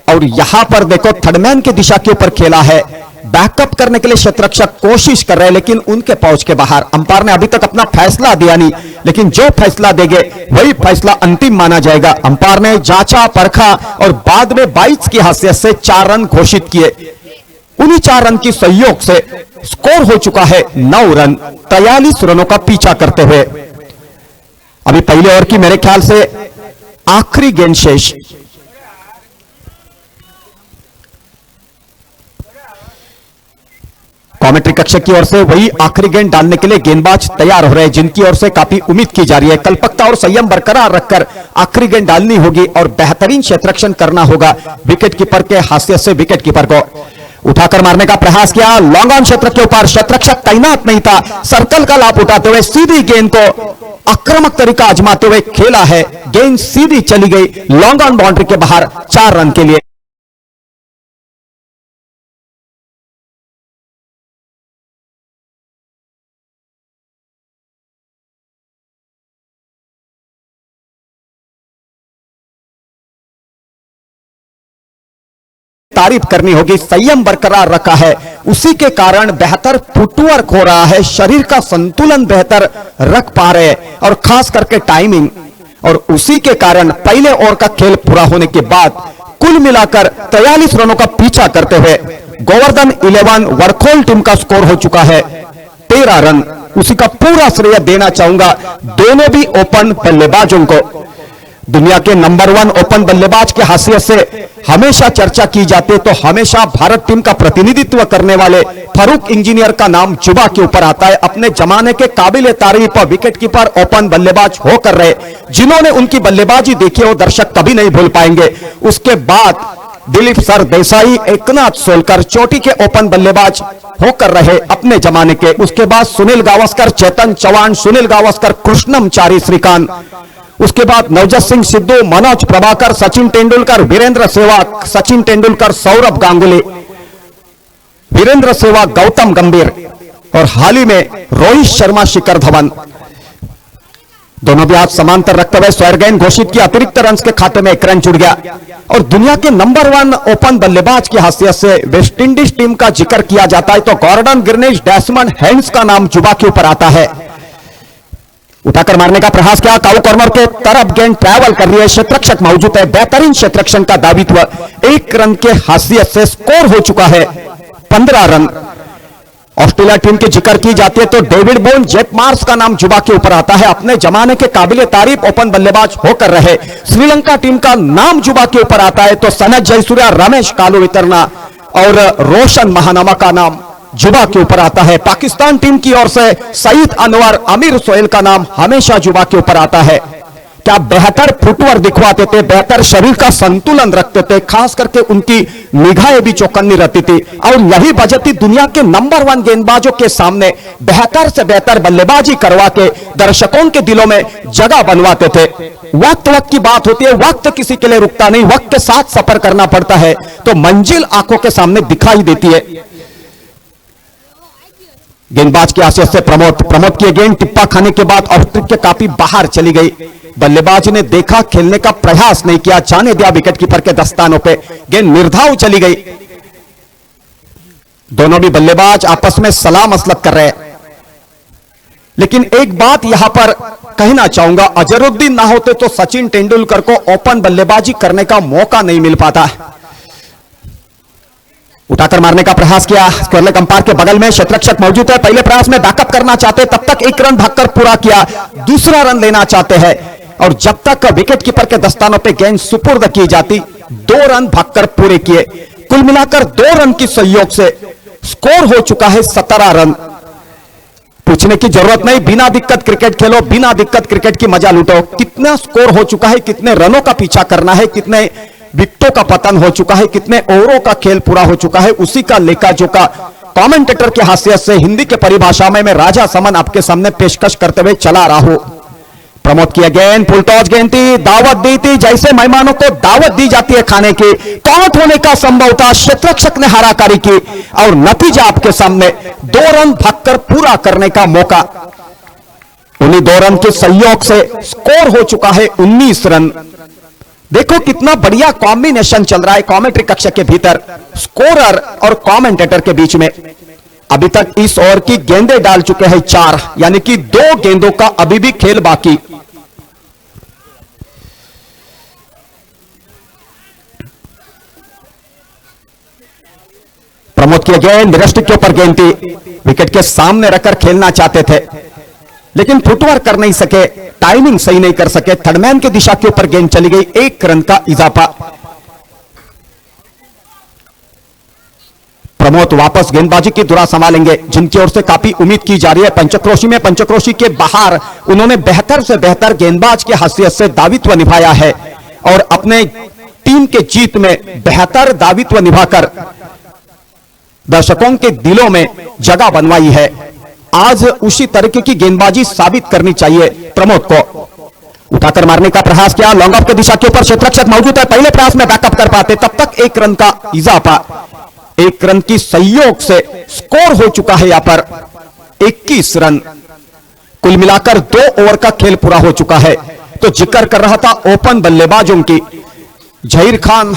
[SPEAKER 4] और यहां पर देखो थर्डमैन की दिशा के ऊपर खेला है। बैकअप करने के लिए क्षेत्ररक्षक कोशिश कर रहे हैं, लेकिन उनके पहुंच के बाहर। अंपायर ने अभी तक अपना फैसला दिया नहीं, लेकिन जो फैसला देंगे वही फैसला अंतिम माना जाएगा। अंपायर ने जांचा परखा और बाद में 22 की हैसियत से 4 रन घोषित किए। उन्हीं 4 रन की सहयोग से स्कोर हो चुका है 9 रन, 43 रनों का पीछा करते हुए। अभी पहले ओवर की मेरे ख्याल से आखिरी गेंद शेष। कमेंट्री कक्ष की ओर से वही आखिरी गेंद डालने के लिए गेंदबाज तैयार हो रहे हैं, जिनकी ओर से काफी उम्मीद की जा रही है। कल्पकता और संयम बरकरार रखकर आखिरी गेंद डालनी होगी और बेहतरीन क्षेत्ररक्षण करना होगा विकेट कीपर के हाशिए से। विकेट कीपर को उठाकर मारने का प्रयास किया, लॉन्ग ऑन क्षेत्र के ऊपर क्षेत्ररक्षक तैनात नहीं था। सर्कल का लाभ उठाते हुए सीधी गेंद को आक्रामक तरीका आजमाते हुए खेला है। गेंद सीधी चली गई लॉन्ग ऑन बाउंड्री के बाहर 4 रन के लिए। तारीफ करनी होगी, संयम बरकरार रखा है, उसी के कारण बेहतर फुटवर्क हो रहा है, शरीर का संतुलन बेहतर रख पा रहे हैं और खास करके टाइमिंग, और उसी के कारण पहले ओवर का खेल पूरा होने के बाद कुल मिलाकर 43 रनों का पीछा करते हुए गोवर्धन 11 वडखोल टीम का स्कोर हो चुका है 13 रन। उसी का पूरा श्रेय देना चाहूंगा दोनों भी ओपन बल्लेबाजों को। दुनिया के नंबर 1 ओपन बल्लेबाज की हैसियत से हमेशा चर्चा की जाती है तो हमेशा भारत टीम का प्रतिनिधित्व करने वाले फारूक इंजीनियर का नाम जुबा के ऊपर आता है। अपने जमाने के काबिल तारीफ विकेट कीपर ओपन बल्लेबाज होकर रहे, जिन्होंने उनकी बल्लेबाजी देखी वो दर्शक कभी नहीं भूल पाएंगे। उसके बाद दिलीप सर देसाई, एकनाथ सोलकर चोटी के ओपन बल्लेबाज होकर रहे अपने जमाने के। उसके बाद सुनील गावस्कर, चेतन चौहान, सुनील गावस्कर, कृष्णमचारी श्रीकांत। उसके बाद नवजोत सिंह सिद्धू, मनोज प्रभाकर, सचिन तेंदुलकर, वीरेंद्र सहवाग, सचिन तेंदुलकर, सौरभ गांगुली, वीरेंद्र सहवाग, गौतम गंभीर और हाल ही में रोहित शर्मा, शिखर धवन। दोनों भी हाथ समांतर रखते हुए स्क्वायर गेंद घोषित किया, अतिरिक्त रन के खाते में 1 रन जुड़ गया। और दुनिया के नंबर 1 ओपन बल्लेबाज की हैसियत से वेस्ट इंडीज टीम का जिक्र किया जाता है तो गॉर्डन गिरनिश, डेसमंड हैंड्स का नाम जुबा के ऊपर आता है। उठाकर मारने का प्रयास किया, काउ कॉर्नर के तरफ गेंद ट्रैवल कर रही है, क्षेत्ररक्षक मौजूद है, बेहतरीन क्षेत्ररक्षण का दावित्व। 1 रन के हैसियत से स्कोर हो चुका है 15 रन। ऑस्ट्रेलिया टीम की जिक्र की जाती है तो डेविड बोन, जेफ मार्स का नाम जुबा के ऊपर आता है। अपने जमाने के काबिल तारीफ ओपन बल्लेबाज होकर रहे। श्रीलंका टीम का नाम जुबा के ऊपर आता है तो सनत जयसूर्या, रमेश कालू वितरना और रोशन महानामा का नाम जुबा के ऊपर आता है। पाकिस्तान टीम की ओर से सईद अनवर, आमिर सोहेल का नाम हमेशा जुबा के ऊपर आता है। क्या बेहतर फुटवर्क दिखवाते थे, बेहतर शरीर का संतुलन रखते थे, खास करके उनकी निगाहें भी चौकन्नी रहती थी और यही वजह थी दुनिया के नंबर 1 गेंदबाजों के सामने बेहतर से बेहतर बल्लेबाजी करवा के दर्शकों के दिलों में जगह बनवाते थे। वक्त की बात होती है, वक्त किसी के लिए रुकता नहीं, वक्त के साथ सफर करना पड़ता है तो मंजिल आंखों के सामने दिखाई देती है। गेंदबाज की हैसियत से प्रमोद की गेंद टिप्पा खाने के बाद ऑफ ट्रिक के काफी बाहर चली गई। बल्लेबाज ने देखा, खेलने का प्रयास नहीं किया, जाने दिया विकेट कीपर के दस्तानों पे, गेंद निर्धाव चली गई। दोनों भी बल्लेबाज आपस में सलाह मसलत कर रहे हैं। लेकिन एक बात यहां पर कहना चाहूंगा, अजहरुद्दीन ना होते तो सचिन तेंदुलकर को ओपन बल्लेबाजी करने का मौका नहीं मिल पाता। उठाकर मारने का प्रयास किया, स्क्वायर अंपायर के बगल में क्षेत्ररक्षक मौजूद है। पहले प्रयास में बैकअप करना चाहते, तब तक 1 रन भागकर पूरा किया, दूसरा रन लेना चाहते हैं और जब तक विकेट कीपर के दस्तानों पे गेंद सुपुर्द की जाती 2 रन भागकर पूरे किए। कुल मिलाकर 2 रन की सहयोग से स्कोर हो चुका है 17 रन। पूछने की जरूरत नहीं, बिना दिक्कत क्रिकेट खेलो, बिना दिक्कत क्रिकेट की मजा लूटो। कितना स्कोर हो चुका है, कितने रनों का पीछा करना है, कितने विकेटों का पतन हो चुका है, कितने ओवरों का खेल पूरा हो चुका है, उसी का लेखा जोखा कमेंटेटर की हैसियत से हिंदी के परिभाषा में मैं राजा समन आपके सामने पेशकश करते हुए चला रहा हूं। प्रमोद किया गेंद, फुल टॉस गेंद थी, दावत दी थी, जैसे मेहमानों को दावत दी जाती है खाने की। आउट होने का संभव था, क्षेत्ररक्षक ने हाराकारी की और नतीजा आपके सामने 2 रन भागकर पूरा करने का मौका। उन्हीं 2 रन के सहयोग से स्कोर हो चुका है 19 रन। देखो कितना बढ़िया कॉम्बिनेशन चल रहा है कमेंट्री कक्ष के भीतर, स्कोरर और कमेंटेटर के बीच में। अभी तक इस ओवर की गेंदें डाल चुके हैं 4, यानी कि 2 गेंदों का अभी भी खेल बाकी। प्रमोद की गेंद मिरस्टिक के ऊपर गेंद थी, विकेट के सामने रखकर खेलना चाहते थे लेकिन फुटवर्क कर नहीं सके, टाइमिंग सही नहीं कर सके। थर्डमैन की दिशा के ऊपर गेंद चली गई, 1 रन का इजाफा। प्रमोद वापस गेंदबाजी की धुरा संभालेंगे, जिनकी ओर से काफी उम्मीद की जा रही है। पंचक्रोशी में, पंचक्रोशी के बाहर उन्होंने बेहतर से बेहतर गेंदबाज की हैसियत से दावित्व निभाया है और अपने टीम के जीत में बेहतर दावित्व निभाकर दर्शकों के दिलों में जगह बनवाई है। आज उसी तरीके की गेंदबाजी साबित करनी चाहिए प्रमोद को। उठाकर मारने का प्रयास किया, लॉन्ग ऑफ की दिशा के ऊपर क्षेत्ररक्षक मौजूद है, पहले प्रयास में बैकअप कर पाते, तब तक 1 रन का इजाफा। 1 रन की सहयोग से स्कोर हो चुका है यहां पर 21 रन। कुल मिलाकर 2 ओवर का खेल पूरा हो चुका है। तो जिक्र कर रहा था ओपन बल्लेबाजों की, जहीर खान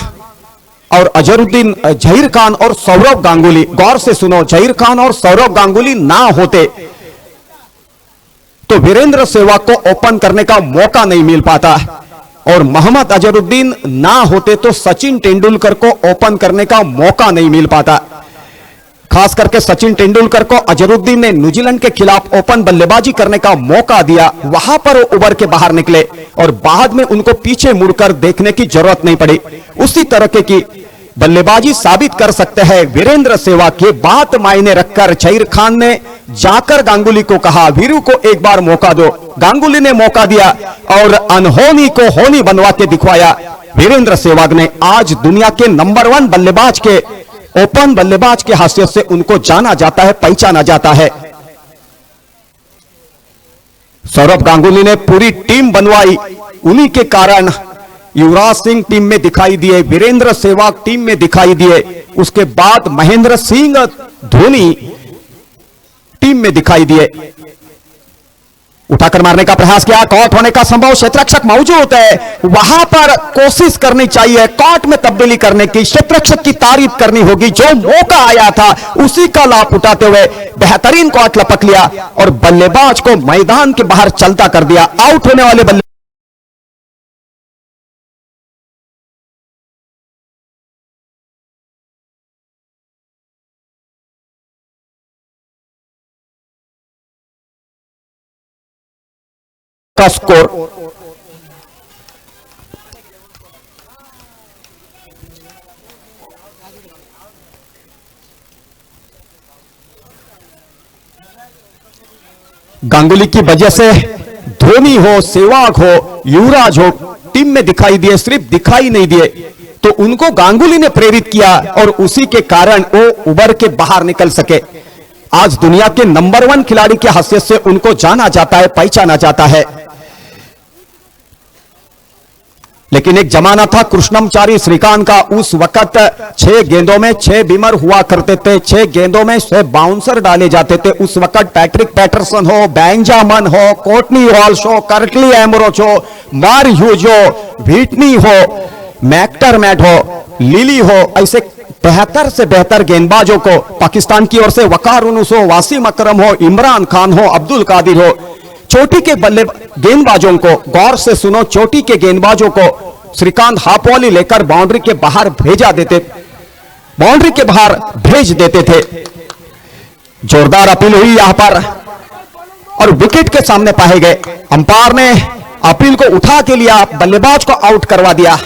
[SPEAKER 4] और अजहरुद्दीन, जहीर खान और सौरव गांगुली। गौर से सुनो, जहीर खान और सौरव गांगुली ना होते तो वीरेंद्र सहवाग को ओपन करने का मौका नहीं मिल पाता और मोहम्मद अजहरुद्दीन ना होते तो सचिन तेंदुलकर को ओपन करने का मौका नहीं मिल पाता। खास करके सचिन तेंदुलकर को अजरुद्दीन ने न्यूजीलैंड के खिलाफ ओपन बल्लेबाजी करने का मौका दिया, वहां पर वो उभर के बाहर निकले और बाद में उनको पीछे मुड़कर देखने की जरूरत नहीं पड़ी। उसी तरह की बल्लेबाजी साबित कर सकते हैं वीरेंद्र सहवाग। ये बात मायने रखकर जहीर खान ने जाकर गांगुली को कहा, वीरू को एक बार मौका दो। गांगुली ने मौका दिया और अनहोनी को होनी बनवा के दिखवाया। वीरेंद्र सहवाग ने आज दुनिया के नंबर 1 बल्लेबाज के ओपन बल्लेबाज के हैसियत से उनको जाना जाता है, पहचाना जाता है। सौरभ गांगुली ने पूरी टीम बनवाई, उन्हीं के कारण युवराज सिंह टीम में दिखाई दिए, वीरेंद्र सहवाग टीम में दिखाई दिए, उसके बाद महेंद्र सिंह धोनी टीम में दिखाई दिए। उठाकर मारने का प्रयास किया, कॉट होने का संभव, क्षेत्ररक्षक मौजूद है, वहां पर कोशिश करनी चाहिए कॉट में तब्दीली करने की, क्षेत्ररक्षक की तारीफ करनी होगी। जो मौका आया था उसी का लाभ उठाते हुए बेहतरीन कॉट लपक लिया और बल्लेबाज को मैदान के बाहर चलता कर दिया। आउट होने वाले बल्ले का स्कोर गांगुली की वजह से धोनी हो, सहवाग हो, युवराज हो टीम में दिखाई दिए, सिर्फ दिखाई नहीं दिए तो उनको गांगुली ने प्रेरित किया और उसी के कारण वो उभर के बाहर निकल सके। आज दुनिया के नंबर 1 खिलाड़ी की हैसियत से उनको जाना जाता है, पहचाना जाता है। लेकिन एक जमाना था कृष्णमचारी श्रीकांत का, उस वक्त 6 गेंदों में 6 बीमर हुआ करते थे, 6 गेंदों में 6 बाउंसर डाले जाते थे। उस वक्त पैट्रिक पैटरसन हो, बेंजामन हो, कोर्टनी वॉल्श हो, कर्टली एमरोच हो, मार ह्यूज हो, व्हिटनी हो, मैक्टरमैट हो, लिली हो, ऐसे बेहतर से बेहतर गेंदबाजों को पाकिस्तान की ओर से वकार यूनुस हो, वासिम अकरम हो, इमरान खान हो, अब्दुल कादिर हो, चोटी के बल्ले गेंदबाजों को गौर से सुनो, चोटी के गेंदबाजों को श्रीकांत हाफ वॉली लेकर बाउंड्री के बाहर भेजा देते, बाउंड्री के बाहर भेज देते थे। जोरदार अपील हुई यहां पर और विकेट के सामने पाए गए। अंपायर ने अपील को उठा के लिया, बल्लेबाज को आउट करवा दिया।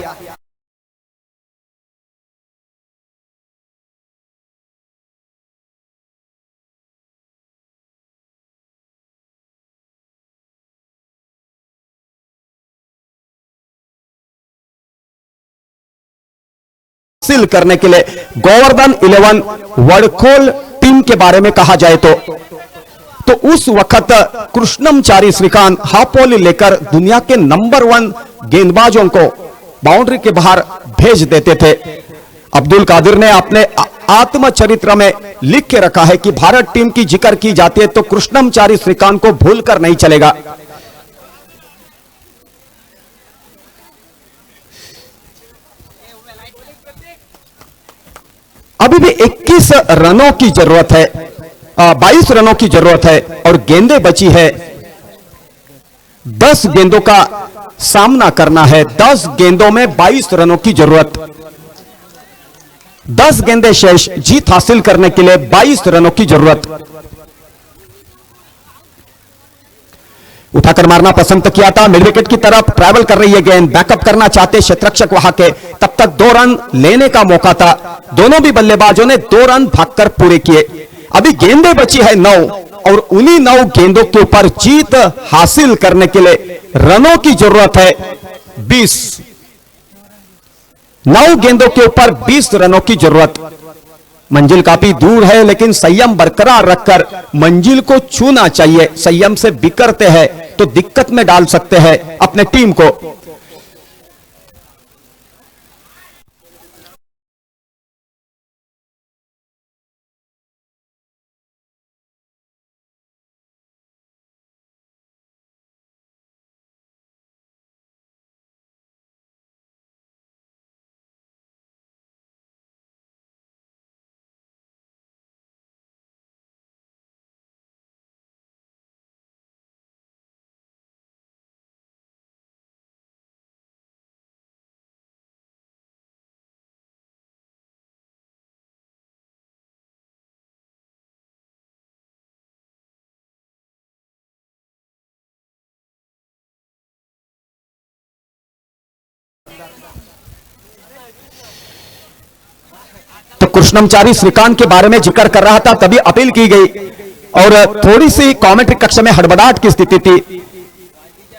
[SPEAKER 4] हासिल करने के लिए गोवर्धन 11 वडखोल टीम के बारे में कहा जाए तो उस वक्त कृष्णमचारी श्रीकांत हापोली लेकर दुनिया के नंबर 1 गेंदबाजों को बाउंड्री के बाहर भेज देते थे। अब्दुल कादिर ने अपने आत्मचरित्र में लिख के रखा है कि भारत टीम की जिक्र की जाती है तो कृष्णमचारी श्रीकांत को भूलकर नहीं चलेगा। अभी भी 21 रनों की जरूरत है, 22 रनों की जरूरत है और गेंदें बची है। 10 गेंदों का सामना करना है, 10 गेंदों में 22 रनों की जरूरत। 10 गेंदें शेष, जीत हासिल करने के लिए 22 रनों की जरूरत। उठाकर मारना पसंद किया था, मिड विकेट की तरफ ट्रैवल कर रही है गेंद, बैकअप करना चाहते क्षेत्ररक्षक वहां के, तब तक 2 रन लेने का मौका था। दोनों भी बल्लेबाजों ने 2 रन भागकर पूरे किए। अभी गेंदें बची है 9 और उन्हीं 9 गेंदों के ऊपर जीत हासिल करने के लिए रनों की जरूरत है 20। 9 गेंदों के ऊपर 20 रनों की जरूरत। मंजिल काफी दूर है लेकिन संयम बरकरार रखकर मंजिल को छूना चाहिए। संयम से बिखरते हैं तो दिक्कत में डाल सकते हैं अपने टीम को। तो कृष्णमचारी श्रीकांत के बारे में जिक्र कर रहा था, तभी अपील की गई और थोड़ी सी कमेंट्री कक्ष में हड़बड़ाहट की स्थिति थी।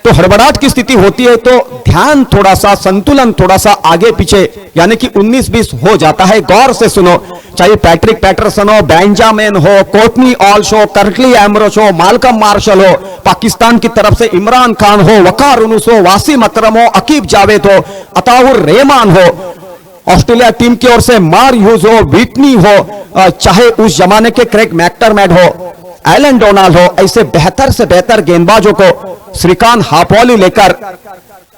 [SPEAKER 4] तो हड़बड़ाहट की स्थिति होती है तो ध्यान थोड़ा सा, संतुलन थोड़ा सा आगे पीछे यानी कि 19-20 हो जाता है। गौर से सुनो, चाहे पैट्रिक पैटरसन हो, बेंजामिन हो, कोर्टनी ऑल्श हो, कर्टली एम्ब्रोस हो, माल्कम मार्शल हो, पाकिस्तान की तरफ से इमरान खान हो, वकार यूनुस हो, वासिम अकरम हो, अकीब जावेद हो, अताउर रहमान हो, ऑस्ट्रेलिया टीम की ओर से मार ह्यूज हो, विटनी हो, चाहे उस जमाने के क्रेग मैक्टरमैट हो, एलन डोनाल्ड हो, ऐसे बेहतर से बेहतर गेंदबाजों को श्रीकांत हाफवॉली लेकर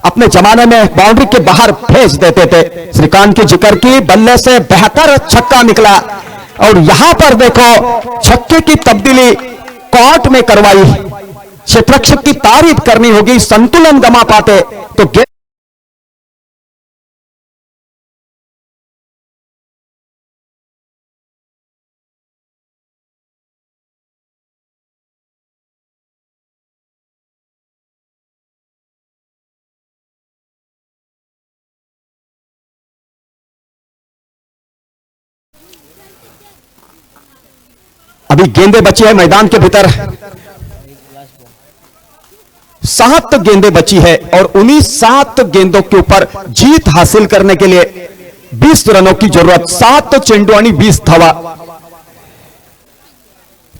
[SPEAKER 4] अपने जमाने में बाउंड्री के बाहर भेज देते थे। श्रीकांत की जिक्र की, बल्ले से बेहतर छक्का निकला और यहां पर देखो छक्के की तब्दीली कोर्ट में करवाई। क्षेत्ररक्षक की तारीफ करनी होगी, संतुलन गमा पाते तो अभी गेंदे बची है मैदान के भीतर, 7 गेंदें बची है और उन्हीं 7 गेंदों के ऊपर जीत हासिल करने के लिए 20 रनों की जरूरत। 7 चेंडू आणि 20 धावा।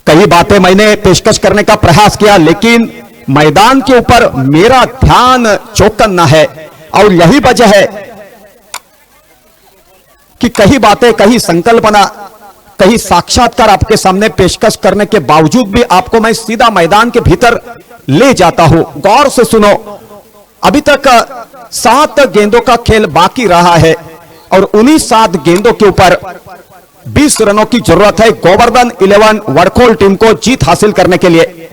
[SPEAKER 4] कई बातें मैंने पेशकश करने का प्रयास किया, लेकिन मैदान के ऊपर मेरा ध्यान चौकन्ना है और यही वजह है कि कई बातें, कई संकल्पना, कहीं साक्षात्कार आपके सामने पेशकश करने के बावजूद भी आपको मैं सीधा मैदान के भीतर ले जाता हूं। गौर से सुनो, अभी तक 7 गेंदों का खेल बाकी रहा है और उन्हीं 7 गेंदों के ऊपर 20 रनों की जरूरत है गोवर्धन 11 वडखोल टीम को जीत हासिल करने के लिए।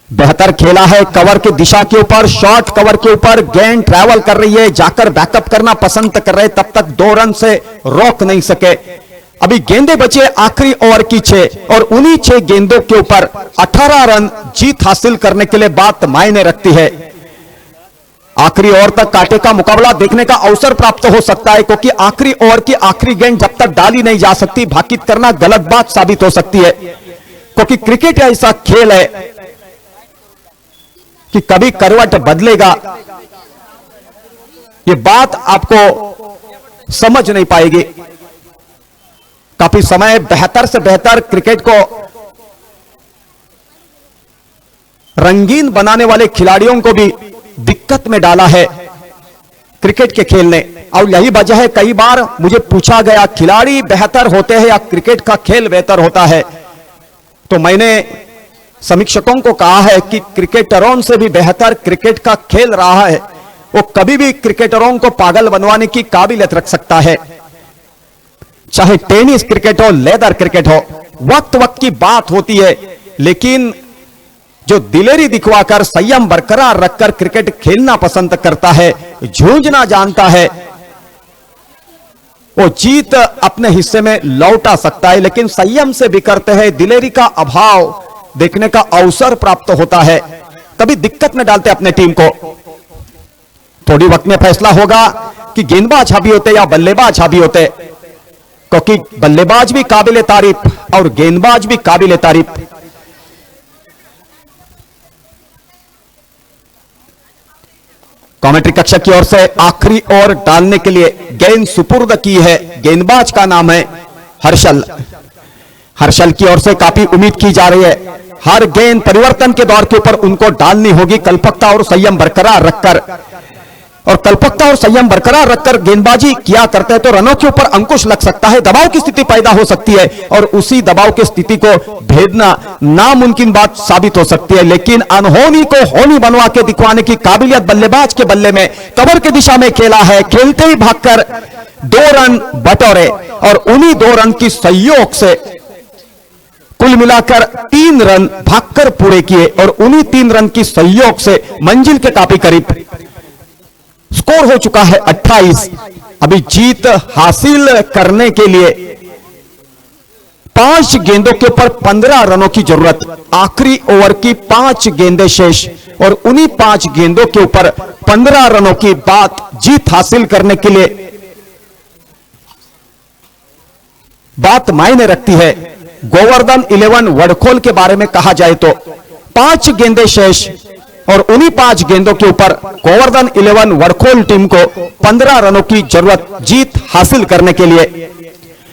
[SPEAKER 4] बेहतर खेला है कवर की दिशा के ऊपर, शॉर्ट कवर के ऊपर गेंद ट्रैवल कर रही है, जाकर बैकअप करना पसंद कर रहे, तब तक 2 रन से रोक नहीं सके। अभी गेंदे बचे आखिरी ओवर की 6 और उन्हीं 6 गेंदों के ऊपर 18 रन जीत हासिल करने के लिए बात मायने रखती है। आखिरी ओवर तक कांटे का मुकाबला देखने का अवसर प्राप्त हो सकता है, क्योंकि आखिरी ओवर की आखिरी गेंद जब तक डाली नहीं जा सकती, भाकित करना गलत बात साबित हो सकती है। क्योंकि क्रिकेट ऐसा खेल है कि कभी करवट बदलेगा, ये बात आपको समझ नहीं पाएगी। काफी समय बेहतर से बेहतर क्रिकेट को रंगीन बनाने वाले खिलाड़ियों को भी दिक्कत में डाला है क्रिकेट के खेल ने, और यही वजह है कई बार मुझे पूछा गया खिलाड़ी बेहतर होते हैं या क्रिकेट का खेल बेहतर होता है, तो मैंने समीक्षकों को कहा है कि क्रिकेटरों से भी बेहतर क्रिकेट का खेल रहा है, वो कभी भी क्रिकेटरों को पागल बनवाने की काबिलियत रख सकता है। चाहे टेनिस क्रिकेट हो, लेदर क्रिकेट हो, वक्त वक्त की बात होती है, लेकिन जो दिलेरी दिखवाकर संयम बरकरार रखकर क्रिकेट खेलना पसंद करता है, जूझना जानता है, वो जीत अपने हिस्से में लौटा सकता है। लेकिन संयम से बिखरते हैं, दिलेरी का अभाव देखने का अवसर प्राप्त होता है, तभी दिक्कत में डालते अपने टीम को। थोड़ी वक्त में फैसला होगा कि गेंदबाज हावी होते या बल्लेबाज हावी होते, क्योंकि बल्लेबाज भी काबिले तारीफ और गेंदबाज भी काबिले तारीफ। कमेंट्री कक्ष की ओर से आखिरी ओवर डालने के लिए गेंद सुपुर्द की है, गेंदबाज का नाम है हर्षल। हर्षल की ओर से काफी उम्मीद की जा रही है, हर गेंद परिवर्तन के दौर के ऊपर उनको डालनी होगी कल्पकता और संयम बरकरार रखकर, और कल्पकता और संयम बरकरार रखकर गेंदबाजी किया करते हैं तो रनों के ऊपर अंकुश लग सकता है, दबाव की स्थिति पैदा हो सकती है और उसी दबाव की स्थिति को भेदना नामुमकिन बात साबित हो सकती है। लेकिन अनहोनी को होनी बनवा के दिखवाने की काबिलियत बल्लेबाज के बल्ले में, कवर की दिशा में खेला है, खेलते ही भागकर 2 रन बटोरे और उन्हीं 2 रन की सहयोग से कुल मिलाकर 3 रन भागकर पूरे किए और उन्हीं 3 रन की सहयोग से मंजिल के काफी करीब। स्कोर हो चुका है 28। अभी जीत हासिल करने के लिए 5 गेंदों के ऊपर 15 रनों की जरूरत। आखिरी ओवर की 5 गेंदें शेष और उन्हीं 5 गेंदों के ऊपर 15 रनों की जीत हासिल करने के लिए बात मायने रखती है। गोवर्धन 11 वडखोल के बारे में कहा जाए तो 5 गेंदें शेष और उन्हीं 5 गेंदों के ऊपर गोवर्धन 11 वडखोल टीम को 15 रनों की जरूरत जीत हासिल करने के लिए।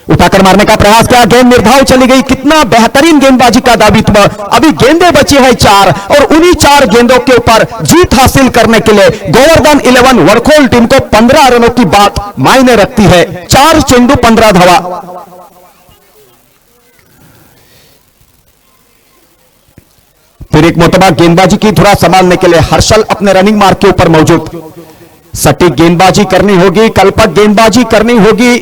[SPEAKER 4] उठाकर मारने का प्रयास किया, गेंद निर्धाव चली गई। कितना बेहतरीन गेंदबाजी का दावित्व। अभी गेंदें बची है 4 और उन्हीं 4 गेंदों के ऊपर जीत हासिल करने के लिए गोवर्धन 11 वडखोल टीम को 15 रनों की बात मायने रखती है। 4 चेंडू 15 धावा। फिर एक मोतबा गेंदबाजी की धुरा संभालने के लिए हर्षल अपने रनिंग मार्क के ऊपर मौजूद। सटीक गेंदबाजी करनी होगी, कल्पक गेंदबाजी करनी होगी,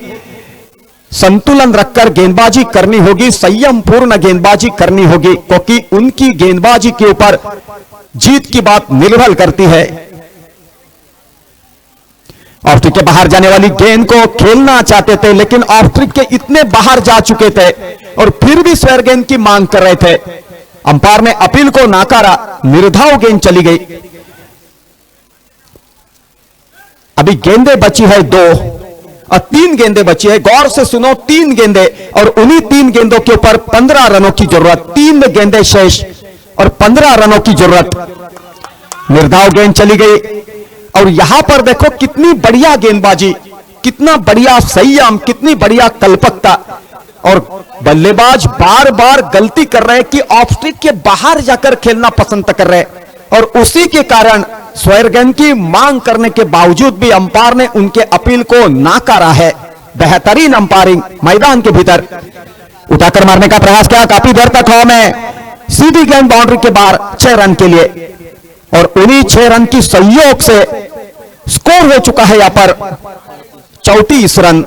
[SPEAKER 4] संतुलन रखकर गेंदबाजी करनी होगी, संयम पूर्ण गेंदबाजी करनी होगी, क्योंकि उनकी गेंदबाजी के ऊपर जीत की बात निर्भर करती है। ऑफ ट्रिक के बाहर जाने वाली गेंद को खेलना चाहते थे, लेकिन ऑफ ट्रिक के इतने बाहर जा चुके थे और फिर भी स्क्वायर गेंद की मांग कर रहे थे। अंपायर ने अपील को नाकारा, निर्धाव गेंद चली गई। अभी गेंदें बची है 2 और 3 गेंदें बची है। गौर से सुनो, 3 गेंदें और उन्हीं 3 गेंदों के ऊपर 15 रनों की जरूरत। 3 गेंदें शेष और 15 रनों की जरूरत। निर्धाव गेंद चली गई और यहां पर देखो कितनी बढ़िया गेंदबाजी, कितना बढ़िया संयम, कितनी बढ़िया कल्पकता। और बल्लेबाज बार बार गलती कर रहे हैं कि ऑफ स्ट्रिक के बाहर जाकर खेलना पसंद कर रहे हैं और उसी के कारण स्क्वायर गेंद की मांग करने के बावजूद भी अंपायर ने उनके अपील को नाकारा है। बेहतरीन अंपायरिंग मैदान के भीतर। उठाकर मारने का प्रयास किया, काफी देर तक हवा में, सीधी गेंद बाउंड्री के बाहर 6 रन के लिए और उन्हीं 6 रन की संयोग से स्कोर हो चुका है यहां पर 34 रन।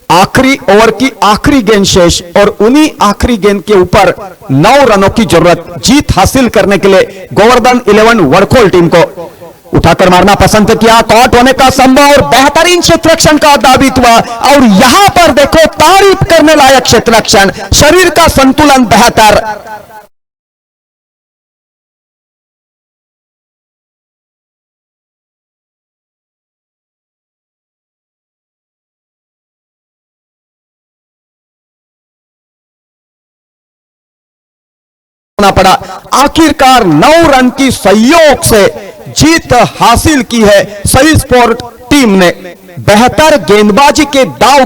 [SPEAKER 4] आखिरी ओवर की आखिरी गेंद शेष और उन्हीं आखिरी गेंद के ऊपर 9 रनों की जरूरत जीत हासिल करने के लिए गोवर्धन 11 वडखोल टीम को। उठाकर मारना पसंद किया, कॉट होने का संभव और बेहतरीन क्षेत्ररक्षण का दावित्व। और यहां पर देखो तारीफ करने लायक क्षेत्ररक्षण, शरीर का संतुलन बेहतर। पड़ा, आखिरकार 9 रन की संयोग से जीत हासिल की है सही स्पोर्ट टीम ने। बेहतर गेंदबाजी के दाव